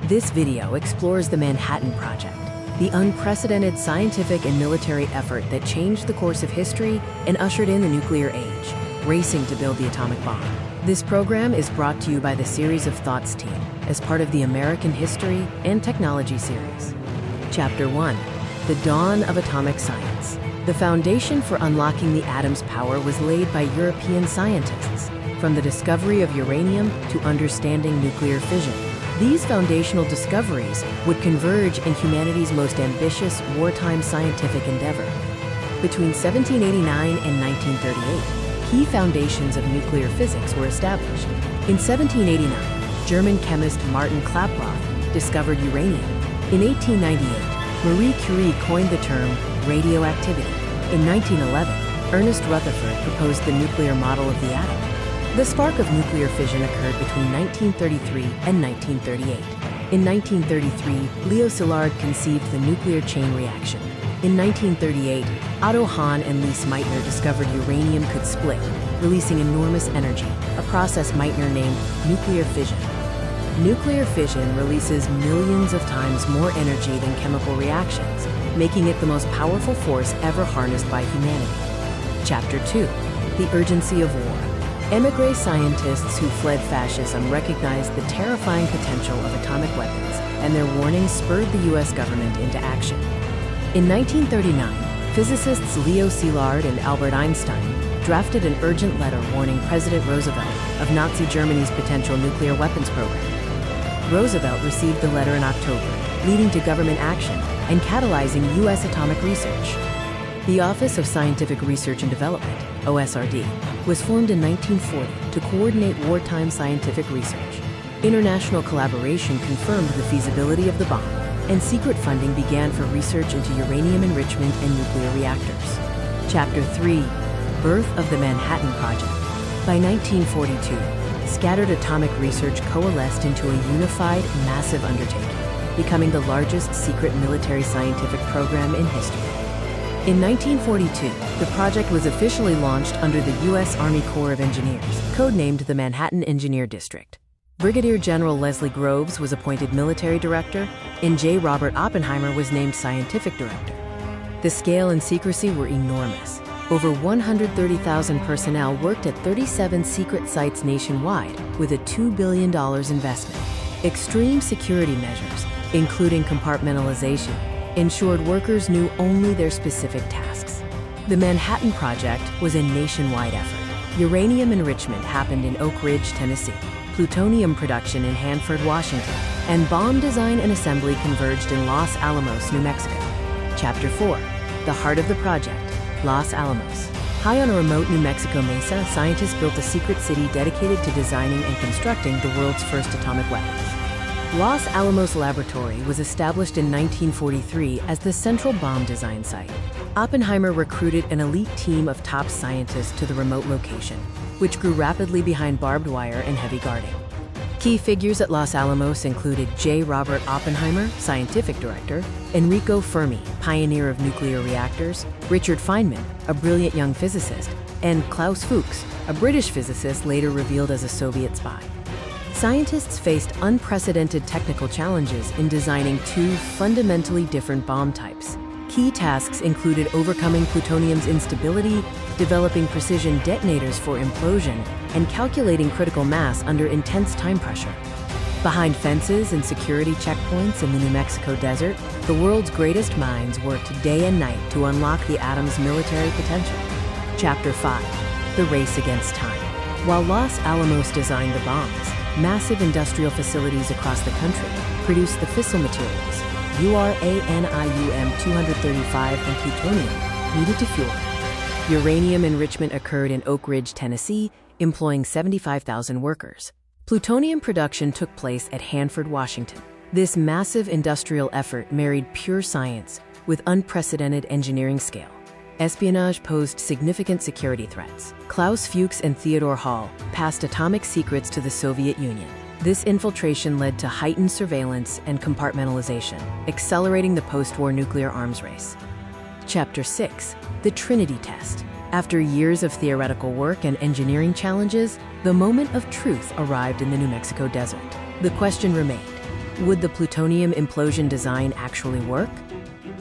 This video explores the Manhattan Project, the unprecedented scientific and military effort that changed the course of history and ushered in the nuclear age, racing to build the atomic bomb. This program is brought to you by the Series of Thoughts team as part of the American History and Technology series. Chapter 1. The Dawn of Atomic Science. The foundation for unlocking the atom's power was laid by European scientists, from the discovery of uranium to understanding nuclear fission. These foundational discoveries would converge in humanity's most ambitious wartime scientific endeavor. Between 1789 and 1938, key foundations of nuclear physics were established. In 1789, German chemist Martin Klaproth discovered uranium. In 1898, Marie Curie coined the term radioactivity. In 1911, Ernest Rutherford proposed the nuclear model of the atom. The spark of nuclear fission occurred between 1933 and 1938. In 1933, Leo Szilard conceived the nuclear chain reaction. In 1938, Otto Hahn and Lise Meitner discovered uranium could split, releasing enormous energy, a process Meitner named nuclear fission. Nuclear fission releases millions of times more energy than chemical reactions, making it the most powerful force ever harnessed by humanity. Chapter 2. The Urgency of War. Émigré scientists who fled fascism recognized the terrifying potential of atomic weapons, and their warnings spurred the U.S. government into action. In 1939, physicists Leo Szilard and Albert Einstein drafted an urgent letter warning President Roosevelt of Nazi Germany's potential nuclear weapons program. Roosevelt received the letter in October, leading to government action and catalyzing U.S. atomic research. The Office of Scientific Research and Development, OSRD, was formed in 1940 to coordinate wartime scientific research. International collaboration confirmed the feasibility of the bomb, and secret funding began for research into uranium enrichment and nuclear reactors. Chapter 3. Birth of the Manhattan Project. By 1942, scattered atomic research coalesced into a unified, massive undertaking, becoming the largest secret military scientific program in history. In 1942, the project was officially launched under the U.S. Army Corps of Engineers, codenamed the Manhattan Engineer District. Brigadier General Leslie Groves was appointed military director, and J. Robert Oppenheimer was named scientific director. The scale and secrecy were enormous. Over 130,000 personnel worked at 37 secret sites nationwide with a $2 billion investment. Extreme security measures, including compartmentalization, ensured workers knew only their specific tasks. The Manhattan Project was a nationwide effort. Uranium enrichment happened in Oak Ridge, Tennessee, plutonium production in Hanford, Washington, and bomb design and assembly converged in Los Alamos, New Mexico. Chapter 4. The Heart of the Project. Los Alamos. High on a remote New Mexico mesa, scientists built a secret city dedicated to designing and constructing the world's first atomic weapons. Los Alamos Laboratory was established in 1943 as the central bomb design site. Oppenheimer recruited an elite team of top scientists to the remote location, which grew rapidly behind barbed wire and heavy guarding. Key figures at Los Alamos included J. Robert Oppenheimer, scientific director, Enrico Fermi, pioneer of nuclear reactors, Richard Feynman, a brilliant young physicist, and Klaus Fuchs, a British physicist later revealed as a Soviet spy. Scientists faced unprecedented technical challenges in designing two fundamentally different bomb types. Key tasks included overcoming plutonium's instability, developing precision detonators for implosion, and calculating critical mass under intense time pressure. Behind fences and security checkpoints in the New Mexico desert, the world's greatest minds worked day and night to unlock the atom's military potential. Chapter 5. The Race Against Time. While Los Alamos designed the bombs, massive industrial facilities across the country produced the fissile materials, uranium-235 and plutonium, needed to fuel. Uranium enrichment occurred in Oak Ridge, Tennessee, employing 75,000 workers. Plutonium production took place at Hanford, Washington. This massive industrial effort married pure science with unprecedented engineering scale. Espionage posed significant security threats. Klaus Fuchs and Theodore Hall passed atomic secrets to the Soviet Union. This infiltration led to heightened surveillance and compartmentalization, accelerating the post-war nuclear arms race. Chapter 6. The Trinity Test. After years of theoretical work and engineering challenges, the moment of truth arrived in the New Mexico desert. The question remained, Would the plutonium implosion design actually work?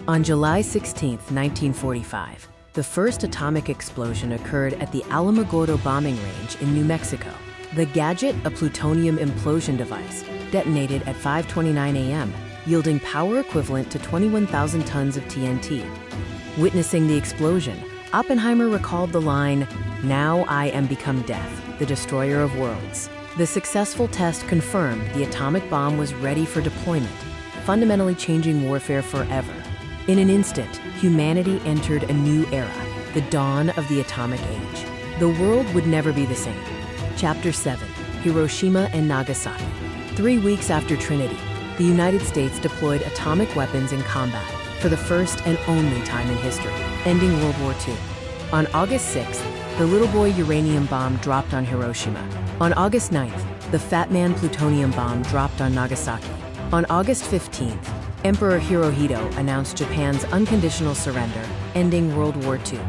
On July 16, 1945, the first atomic explosion occurred at the Alamogordo bombing range in New Mexico. The gadget, a plutonium implosion device, detonated at 5:29 a.m., yielding power equivalent to 21,000 tons of TNT. Witnessing the explosion, Oppenheimer recalled the line, "Now I am become death, the destroyer of worlds." The successful test confirmed the atomic bomb was ready for deployment, fundamentally changing warfare forever. In an instant, humanity entered a new era, the dawn of the atomic age. The world would never be the same. Chapter 7, Hiroshima and Nagasaki. 3 weeks after Trinity, the United States deployed atomic weapons in combat for the first and only time in history, ending World War II. On August 6th, the Little Boy uranium bomb dropped on Hiroshima. On August 9th, the Fat Man plutonium bomb dropped on Nagasaki. On August 15th, Emperor Hirohito announced Japan's unconditional surrender, ending World War II.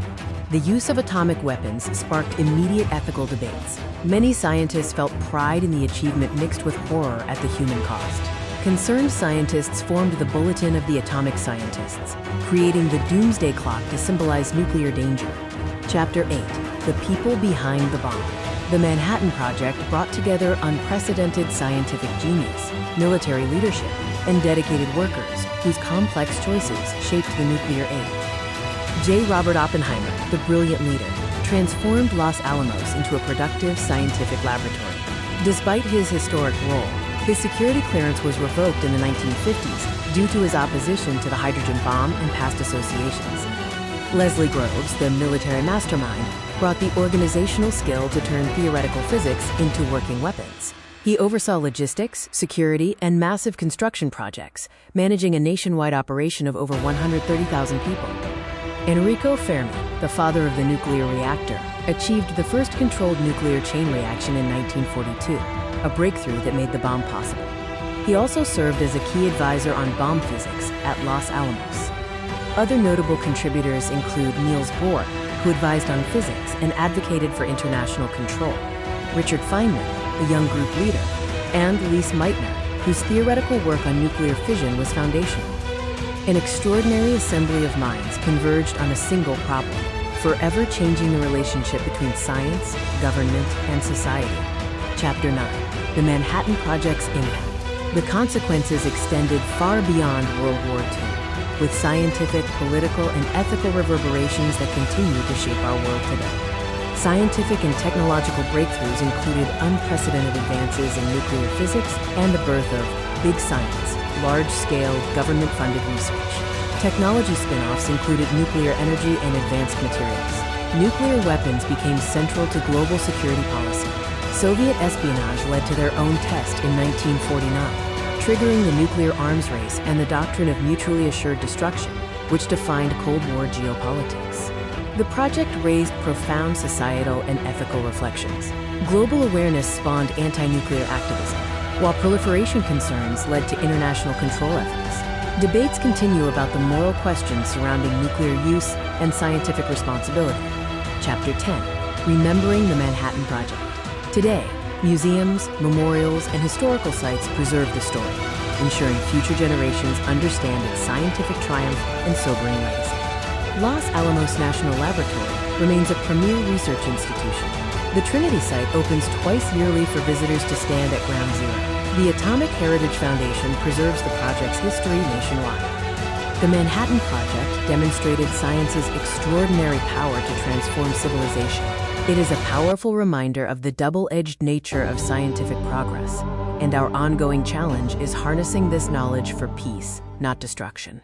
The use of atomic weapons sparked immediate ethical debates. Many scientists felt pride in the achievement mixed with horror at the human cost. Concerned scientists formed the Bulletin of the Atomic Scientists, creating the doomsday clock to symbolize nuclear danger. Chapter 8, The People Behind the Bomb. The Manhattan Project brought together unprecedented scientific genius, military leadership, and dedicated workers whose complex choices shaped the nuclear age. J. Robert Oppenheimer, the brilliant leader, transformed Los Alamos into a productive scientific laboratory. Despite his historic role, his security clearance was revoked in the 1950s due to his opposition to the hydrogen bomb and past associations. Leslie Groves, the military mastermind, brought the organizational skill to turn theoretical physics into working weapons. He oversaw logistics, security, and massive construction projects, managing a nationwide operation of over 130,000 people. Enrico Fermi, the father of the nuclear reactor, achieved the first controlled nuclear chain reaction in 1942, a breakthrough that made the bomb possible. He also served as a key advisor on bomb physics at Los Alamos. Other notable contributors include Niels Bohr, who advised on physics and advocated for international control, Richard Feynman, a young group leader, and Lise Meitner, whose theoretical work on nuclear fission was foundational. An extraordinary assembly of minds converged on a single problem, forever changing the relationship between science, government, and society. Chapter 9, The Manhattan Project's Impact. The consequences extended far beyond World War II, with scientific, political, and ethical reverberations that continue to shape our world today. Scientific and technological breakthroughs included unprecedented advances in nuclear physics and the birth of big science, large-scale, government-funded research. Technology spin-offs included nuclear energy and advanced materials. Nuclear weapons became central to global security policy. Soviet espionage led to their own test in 1949, triggering the nuclear arms race and the doctrine of mutually assured destruction, which defined Cold War geopolitics. The project raised profound societal and ethical reflections. Global awareness spawned anti-nuclear activism, while proliferation concerns led to international control efforts. Debates continue about the moral questions surrounding nuclear use and scientific responsibility. Chapter 10, Remembering the Manhattan Project. Today, museums, memorials, and historical sites preserve the story, ensuring future generations understand its scientific triumph and sobering legacy. Los Alamos National Laboratory remains a premier research institution. The Trinity site opens twice yearly for visitors to stand at Ground Zero. The Atomic Heritage Foundation preserves the project's history nationwide. The Manhattan Project demonstrated science's extraordinary power to transform civilization. It is a powerful reminder of the double-edged nature of scientific progress, and our ongoing challenge is harnessing this knowledge for peace, not destruction.